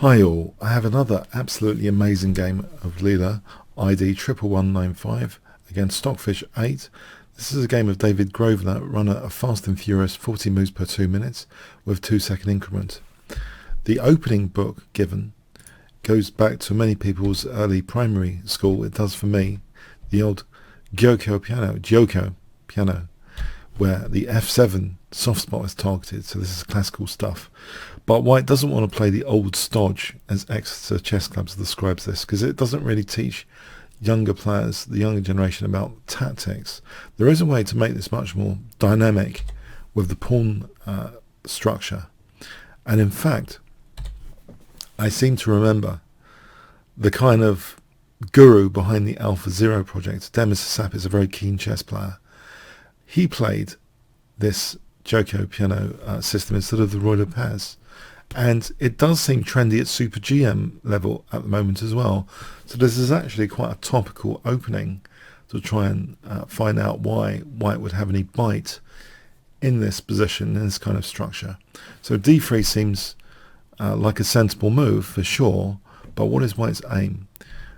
Hi all, I have another absolutely amazing game of Leela ID 11195 against Stockfish 8. This is a game of David Grosvenor run at a fast and furious 40 moves per 2 minutes with 2-second increment. The opening book given goes back to many people's early primary school. It does for me. The old Giuoco Piano, where the F7 soft spot is targeted, so this is classical stuff. But White doesn't want to play the old stodge, as Exeter Chess Clubs describes this, because it doesn't really teach younger players, the younger generation, about tactics. There is a way to make this much more dynamic with the pawn structure. And in fact, I seem to remember the kind of guru behind the AlphaGo Zero project, Demis Hassabis, a very keen chess player. He played this Giuoco Piano system instead of the Roy Lopez. And it does seem trendy at Super GM level at the moment as well. So this is actually quite a topical opening to try and find out why White would have any bite in this position, in this kind of structure. So D3 seems like a sensible move for sure, but what is White's aim?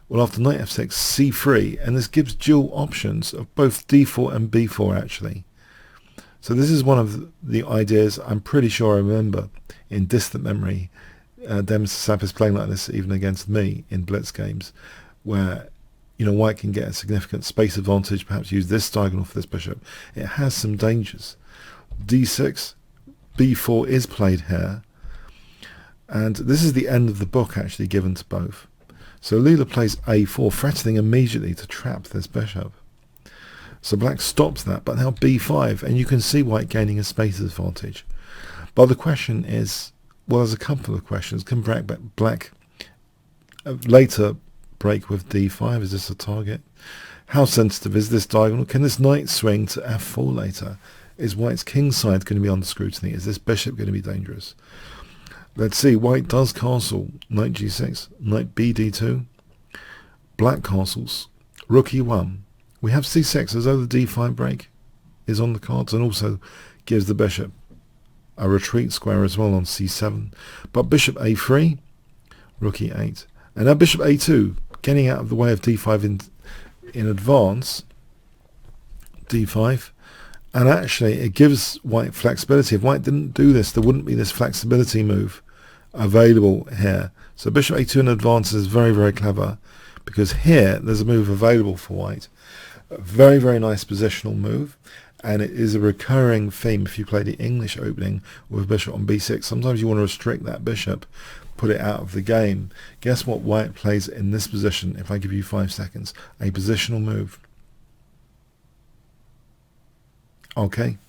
Well, after knight f6, c3, and this gives dual options of both d4 and b4 actually. So this is one of the ideas I'm pretty sure I remember in distant memory. Demis Hassabis playing like this even against me in blitz games, where White can get a significant space advantage, perhaps use this diagonal for this bishop. It has some dangers. d6, b4 is played here, and this is the end of the book actually given to both. So Leela plays a4, threatening immediately to trap this bishop. So black stops that, but now b5, and you can see White gaining a space advantage. But the question is, well, there's a couple of questions. Can black later break with d5? Is this a target? How sensitive is this diagonal? Can this knight swing to f4 later? Is White's king side going to be under scrutiny? Is this bishop going to be dangerous? Let's see. White does castle knight g6, knight b d2. Black castles rook e1. We have c6 as though the d5 break is on the cards, and also gives the bishop a retreat square as well on c7. But bishop a3, rook e8, and now bishop a2, getting out of the way of d5 in advance. d5, and actually it gives White flexibility. If White didn't do this, there wouldn't be this flexibility move available here. So bishop a2 in advance is very, very clever, because here there's a move available for White. A very, very nice positional move, and it is a recurring theme if you play the English opening with bishop on b6. Sometimes you want to restrict that bishop, put it out of the game. Guess what White plays in this position if I give you 5 seconds? A positional move. Okay.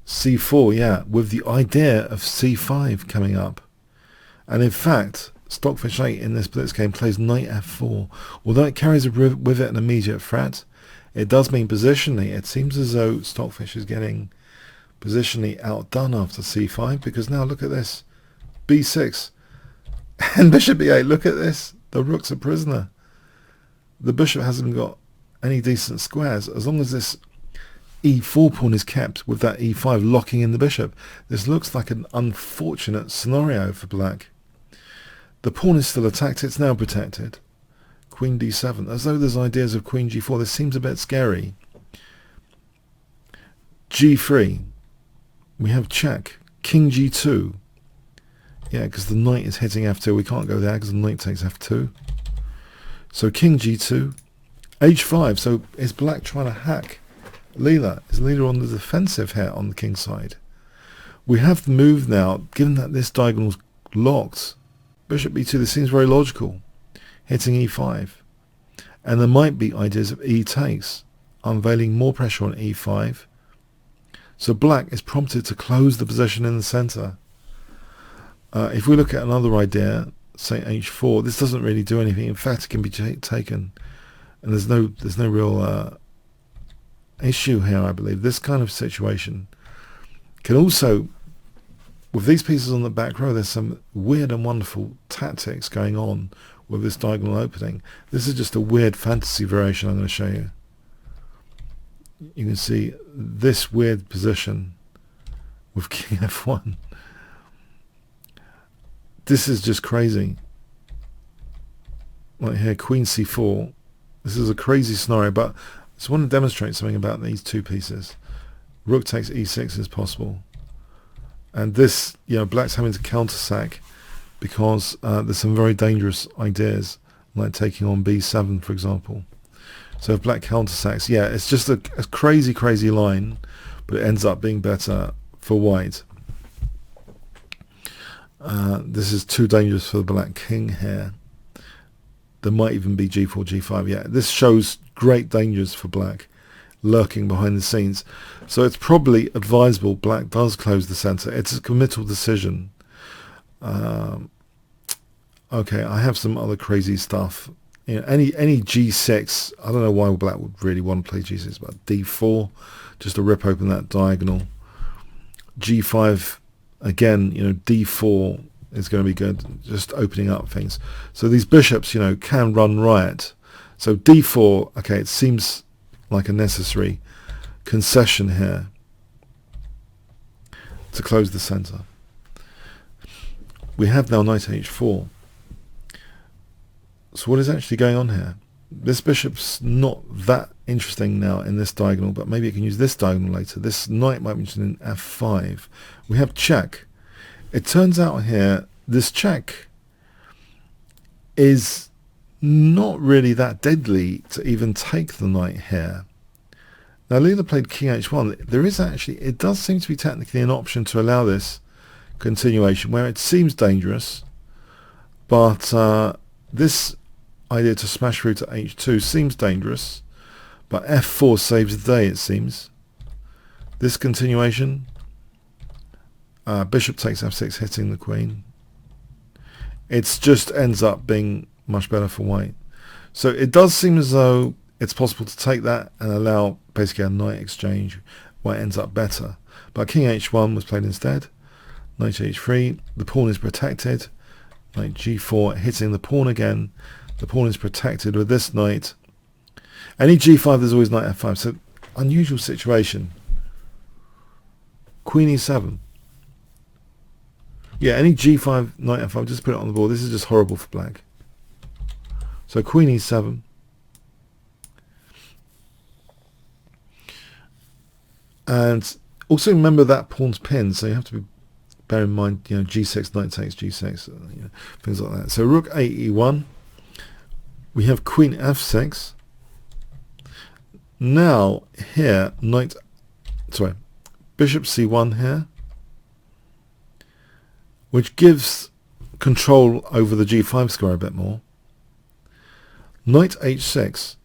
c4, yeah, with the idea of c5 coming up. And in fact, Stockfish 8 in this blitz game plays knight f4. Although it carries with it an immediate threat, it does mean positionally, it seems as though Stockfish is getting positionally outdone after c5, because now look at this. b6 and bishop e8. Look at this. The rook's a prisoner. The bishop hasn't got any decent squares. As long as this e4 pawn is kept with that e5 locking in the bishop, this looks like an unfortunate scenario for black. The pawn is still attacked. It's now protected. Queen d7, as though there's ideas of queen g4. This seems a bit scary. g3, we have check. King g2, yeah, because the knight is hitting f2. We can't go there because the knight takes f2. So king g2, h5. So is black trying to hack Leela? Is Leela on the defensive here on the king side? We have the move now, given that this diagonal's locked. Bishop b2, this seems very logical. Hitting e5, and there might be ideas of e takes, unveiling more pressure on e5. So black is prompted to close the position in the center. If we look at another idea, say h4, this doesn't really do anything. In fact, it can be taken, and there's no real issue here. I believe this kind of situation can also, with these pieces on the back row, there's some weird and wonderful tactics going on with this diagonal opening. This is just a weird fantasy variation I'm going to show you. You can see this weird position with king f1. This is just crazy. Like here, queen c4. This is a crazy scenario, but I just want to demonstrate something about these two pieces. Rook takes e6 is possible. And this, you know, black's having to counter sack because there's some very dangerous ideas, like taking on b7, for example. So if black counter sacks, yeah, it's just a crazy, crazy line, but it ends up being better for white. This is too dangerous for the black king here. There might even be g4, g5. Yeah, this shows great dangers for black lurking behind the scenes. So it's probably advisable black does close the center. It's a committal decision. Okay, I have some other crazy stuff. You know, any g6, I don't know why black would really want to play g6, but d4, just to rip open that diagonal. g5, again, you know, d4 is going to be good, just opening up things. So these bishops, you know, can run riot. So d4, okay, it seems like a necessary concession here to close the center. We have now knight h4. So what is actually going on here? This bishop's not that interesting now in this diagonal, but maybe it can use this diagonal later. This knight might be interested in f5. We have check. It turns out here, this check is not really that deadly to even take the knight here. Now Leela played king h1. There is actually, it does seem to be technically an option to allow this continuation where it seems dangerous, but this idea to smash through to h2 seems dangerous, but f4 saves the day, it seems. This continuation, bishop takes f6, hitting the queen. It just ends up being much better for white. So it does seem as though it's possible to take that and allow basically a knight exchange. White ends up better. But king h1 was played instead. Knight h3, the pawn is protected. Knight g4, hitting the pawn again. The pawn is protected with this knight. Any g5, there's always knight f5. So unusual situation. Queen e7. Yeah, any g5, knight f5, just put it on the board. This is just horrible for black. So queen e7. And also remember that pawn's pinned, so you have to bear in mind, you know, g6, knight takes g6, you know, things like that. So rook e1. We have queen f6. Now here, bishop c1 here, which gives control over the g5 square a bit more. Knight h6.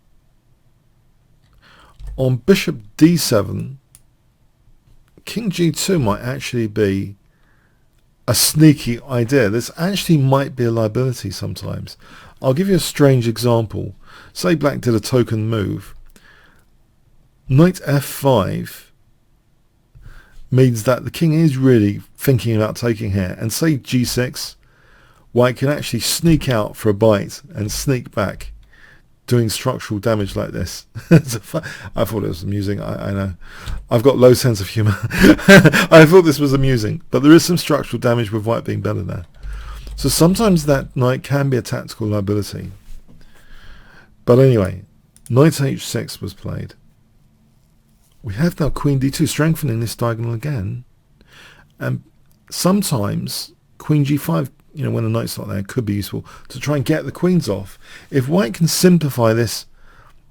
On bishop d7, king g2 might actually be a sneaky idea. This actually might be a liability sometimes. I'll give you a strange example. Say black did a token move. Knight f5 means that the king is really thinking about taking here. And say g6, white can actually sneak out for a bite and sneak back, doing structural damage like this. I thought it was amusing. I know. I've got low sense of humour. I thought this was amusing. But there is some structural damage with white being better there. So sometimes that knight can be a tactical liability. But anyway, knight h6 was played. We have now queen d2, strengthening this diagonal again. And sometimes queen g5, you know, when the knight's not there, could be useful to try and get the queens off. If white can simplify this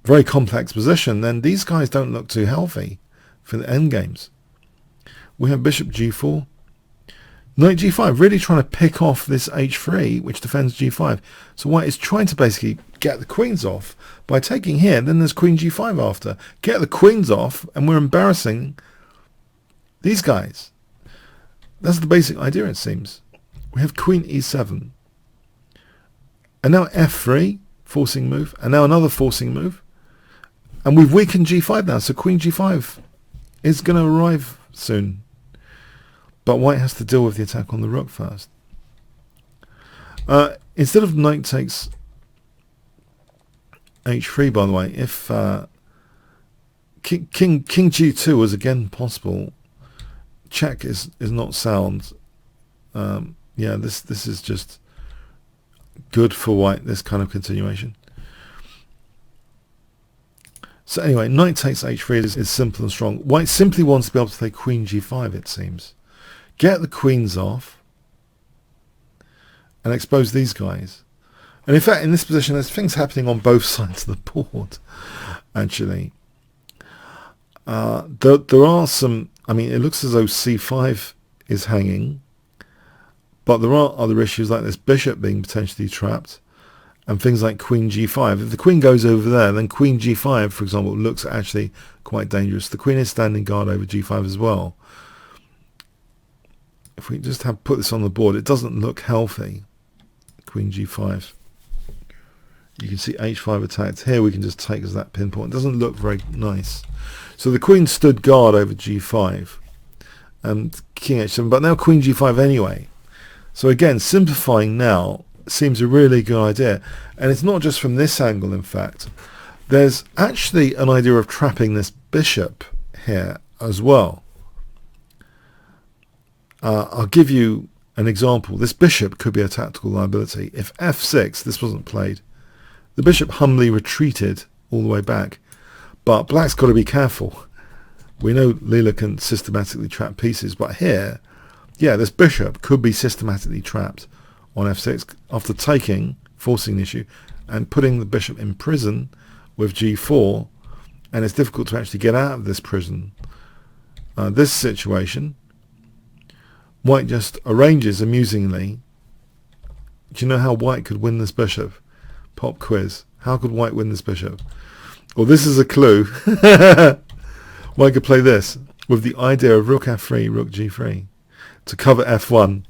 very complex position, then these guys don't look too healthy for the endgames. We have bishop g4. Knight g5, really trying to pick off this h3, which defends g5. So white is trying to basically get the queens off by taking here. Then there's queen g5 after. Get the queens off, and we're embarrassing these guys. That's the basic idea, it seems. We have queen e7. And now f3, forcing move. And now another forcing move. And we've weakened g5 now, so queen g5 is going to arrive soon. But white has to deal with the attack on the rook first. Instead of knight takes h3, by the way, if king g2 was again possible, check is not sound. Yeah, this is just good for white, this kind of continuation. So anyway, knight takes h3 is simple and strong. White simply wants to be able to play queen g5, it seems. Get the queens off and expose these guys. And in fact, in this position, there's things happening on both sides of the board, actually. There are some, I mean, it looks as though c5 is hanging, but there are other issues like this bishop being potentially trapped, and things like queen g5. If the queen goes over there, then queen g5, for example, looks actually quite dangerous. The queen is standing guard over g5 as well. If we just put this on the board, it doesn't look healthy. Queen g5. You can see h5 attacked. Here we can just take as that pinpoint. It doesn't look very nice. So the queen stood guard over g5 and king h7, but now queen g5 anyway. So again, simplifying now seems a really good idea. And it's not just from this angle, in fact. There's actually an idea of trapping this bishop here as well. I'll give you an example. This bishop could be a tactical liability. If f6, this wasn't played, the bishop humbly retreated all the way back. But black's got to be careful. We know Leela can systematically trap pieces, but here, yeah, this bishop could be systematically trapped on f6 after taking, forcing the issue, and putting the bishop in prison with g4, and it's difficult to actually get out of this prison. This situation, white just arranges amusingly. Do you know how white could win this bishop? Pop quiz. How could white win this bishop? Well, this is a clue. White could play this with the idea of rook f3, rook g3 to cover f1.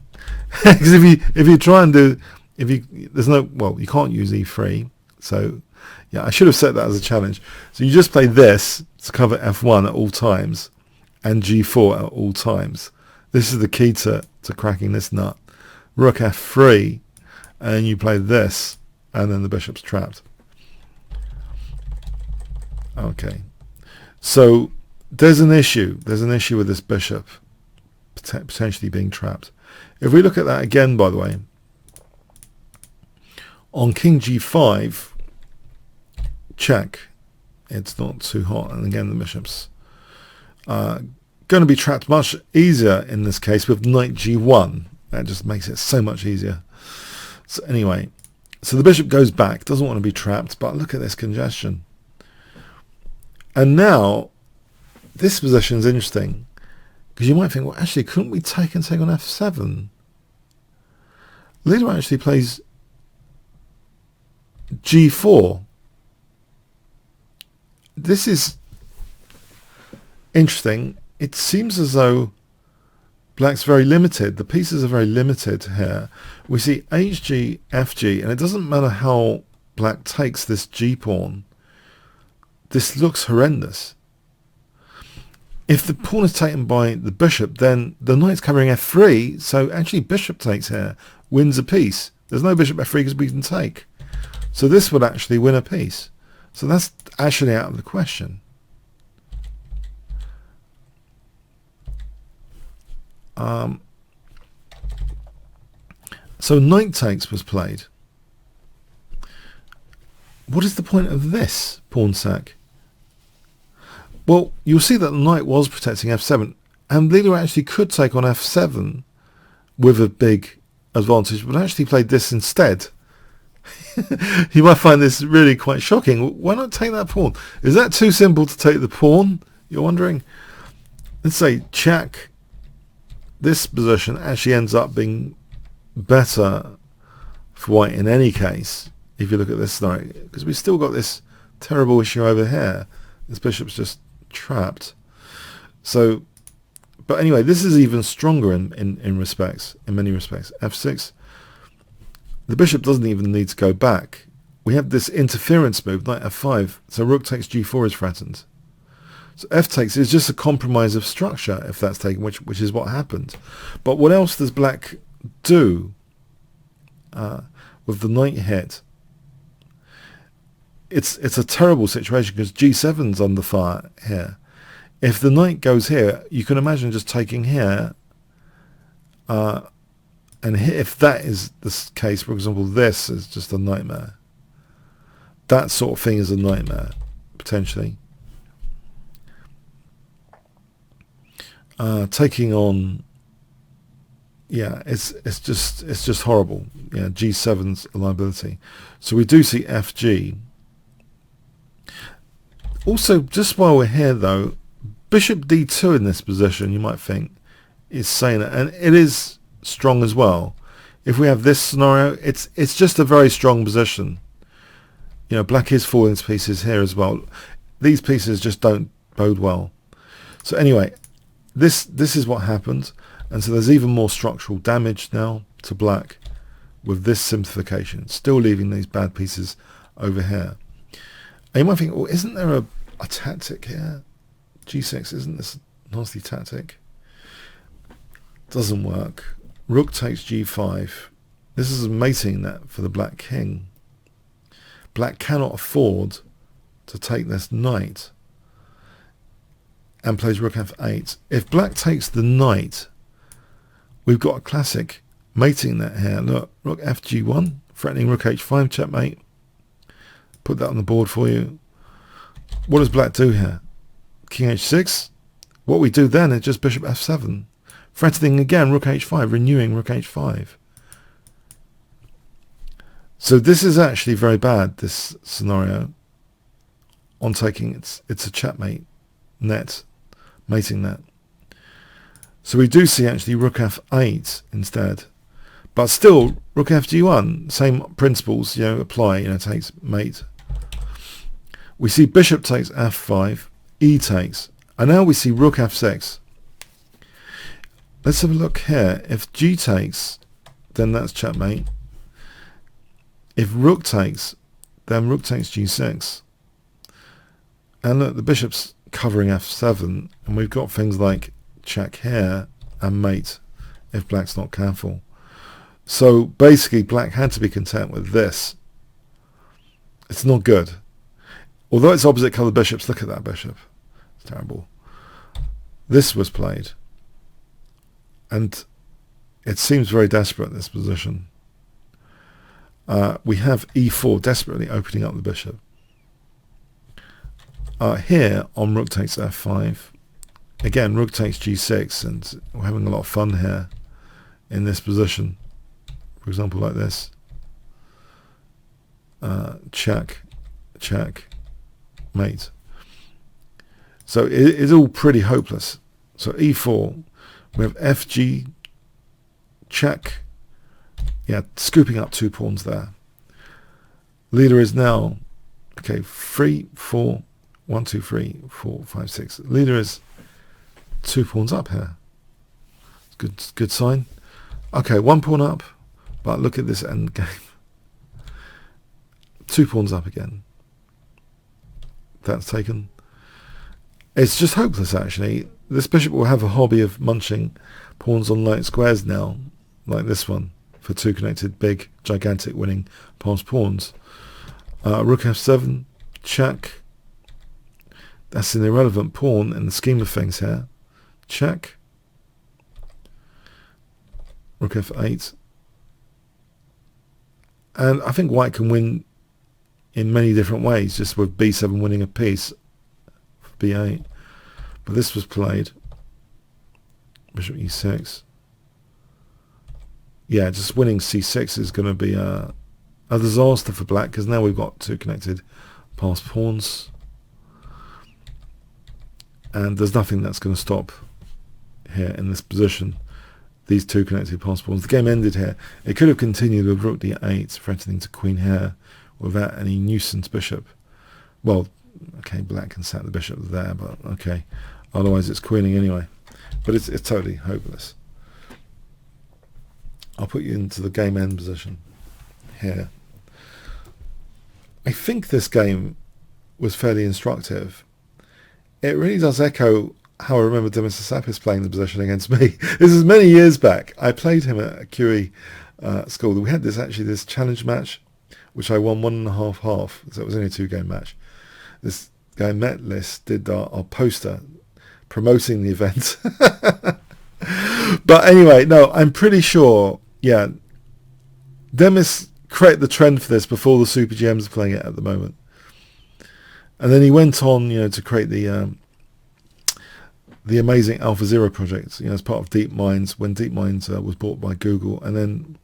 Because if you try and do, there's no, well, you can't use e3. So yeah, I should have set that as a challenge. So you just play this to cover f1 at all times and g4 at all times. This is the key to cracking this nut. Rook f3, and you play this, and then the bishop's trapped. Okay, so there's an issue. There's an issue with this bishop potentially being trapped. If we look at that again, by the way, on king g5, check. It's not too hot, and again the bishop's going to be trapped much easier in this case with knight g1. That just makes it so much easier. So anyway, so the bishop goes back, doesn't want to be trapped, but look at this congestion. And now, this position is interesting, because you might think, well, actually, couldn't we take on f7? Leela actually plays g4. This is interesting. It seems as though black's very limited. The pieces are very limited here. We see hg, fg, and it doesn't matter how black takes this g-pawn. This looks horrendous. If the pawn is taken by the bishop, then the knight's covering f3, so actually bishop takes here, wins a piece. There's no bishop f3 because we can take. So this would actually win a piece. So that's actually out of the question. So knight takes was played. What is the point of this pawn sack? Well, you'll see that the knight was protecting f7, and Leela actually could take on f7 with a big advantage, but actually played this instead. You might find this really quite shocking. Why not take that pawn? Is that too simple to take the pawn? You're wondering? Let's say check. This position actually ends up being better for white in any case, if you look at this scenario, because we've still got this terrible issue over here. This bishop's just trapped. So, but anyway, this is even stronger in many respects. f6, the bishop doesn't even need to go back. We have this interference move, knight f5, so rook takes g4 is threatened. So f takes is just a compromise of structure if that's taken, which is what happened. But what else does black do with the knight hit? It's a terrible situation because g7's under fire here. If the knight goes here, you can imagine just taking here, And if that is the case, for example, this is just a nightmare. That sort of thing is a nightmare, potentially. Taking on, yeah, it's just horrible. Yeah, G7's a liability. So we do see FG. Also, just while we're here though, Bishop D2 in this position, you might think, is saying it, and it is strong as well. If we have this scenario, it's just a very strong position. You know, black is falling to pieces here as well. These pieces just don't bode well. So anyway, this is what happened, and so there's even more structural damage now to black with this simplification, still leaving these bad pieces over here. And you might think, well, isn't there a tactic here? G6, isn't this a nasty tactic? Doesn't work. Rook takes G5. This is a mating net for the black king. Black cannot afford to take this knight and plays rook F8. If black takes the knight, we've got a classic mating net here. Look, rook FG1, threatening rook H5, checkmate. Put that on the board for you. What does black do here? King H6. What we do then is just bishop F7. Threatening again rook H5, renewing rook H5. So this is actually very bad, this scenario. On taking, it's a checkmate net, mating net. So we do see actually rook F8 instead. But still, rook FG1, same principles, apply, takes mate. We see bishop takes F5, E takes, and now we see rook F6. Let's have a look here. If G takes, then that's checkmate. If rook takes, then rook takes G6. And look, the bishop's covering F7, and we've got things like check here and mate if black's not careful. So basically black had to be content with this. It's not good. Although it's opposite coloured bishops, look at that bishop. It's terrible. This was played. And it seems very desperate, this position. We have E4 desperately opening up the bishop. Here on rook takes F5. Again, rook takes G6, and we're having a lot of fun here in this position. For example, like this. Check, check, mate. So it's all pretty hopeless. So E4, we have FG, check. Yeah, scooping up 2 pawns there. Leela is now, okay, 3, 4, 1, 2, 3, 4, 5, 6. Leela is 2 pawns up here. Good sign. Okay, 1 pawn up, but look at this end game. 2 pawns up again. That's taken. It's just hopeless, actually. This bishop will have a hobby of munching pawns on light squares now, like this one, for 2 connected big, gigantic winning passed pawns. Rook F7, check. That's an irrelevant pawn in the scheme of things here. Check. Rook F8. And I think white can win in many different ways, just with B7 winning a piece for B8. But this was played. Bishop E6. Yeah, just winning C6 is going to be a disaster for black, because now we've got 2 connected passed pawns. And there's nothing that's going to stop here in this position. These 2 connected passed pawns. The game ended here. It could have continued with rook D8, threatening to queen here, without any nuisance bishop. Well, okay, black can sack the bishop there, but okay. Otherwise it's queening anyway. But it's totally hopeless. I'll put you into the game end position here. I think this game was fairly instructive. It really does echo how I remember Demis Hassabis playing the position against me. This is many years back. I played him at a QE school. We had this challenge match, which I won 1.5 half. So it was only a 2-game match. This guy Metlis did our poster promoting the event. But anyway, no, I'm pretty sure yeah, Demis created the trend for this before the Super GMs are playing it at the moment. And then he went on, to create the amazing AlphaGo project, as part of DeepMind, when DeepMind was bought by Google. And then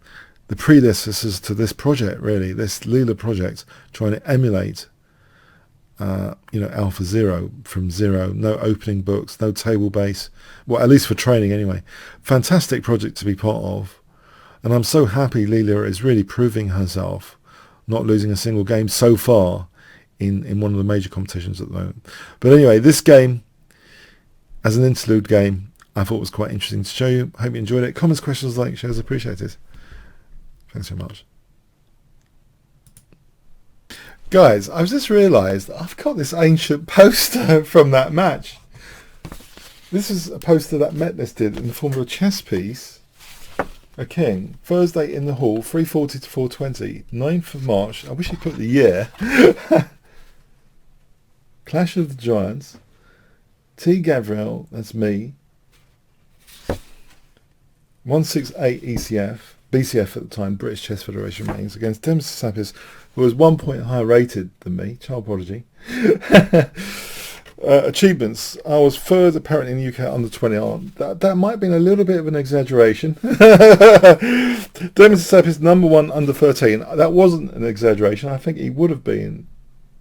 the predecessors to this project, really, this Leela project, trying to emulate, AlphaGo from zero. No opening books, no table base. Well, at least for training anyway. Fantastic project to be part of. And I'm so happy Leela is really proving herself, not losing a single game so far in one of the major competitions at the moment. But anyway, this game, as an interlude game, I thought was quite interesting to show you. Hope you enjoyed it. Comments, questions, likes, shares appreciated. Thanks so much. Guys, I've just realised I've got this ancient poster from that match. This is a poster that Metness did in the form of a chess piece. A king. Thursday in the hall, 340 to 420. 9th of March. I wish he put the year. Clash of the Giants. T. Gabriel, that's me. 168 ECF. BCF at the time, British Chess Federation ratings, against Demis Hassabis, who was 1 point higher rated than me, child prodigy. Achievements. I was third apparently in the UK under 20. That might have been a little bit of an exaggeration. Demis Hassabis number 1 under 13. That wasn't an exaggeration. I think he would have been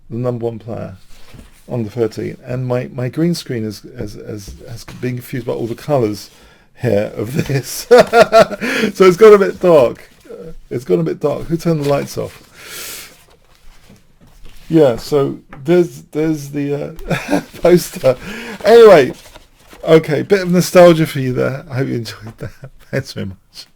the number 1 player under 13. And my green screen has been confused by all the colours here of this. So it's got a bit dark. Who turned the lights off? Yeah, so there's the poster. Anyway, okay, bit of nostalgia for you there. I hope you enjoyed that. Thanks very much.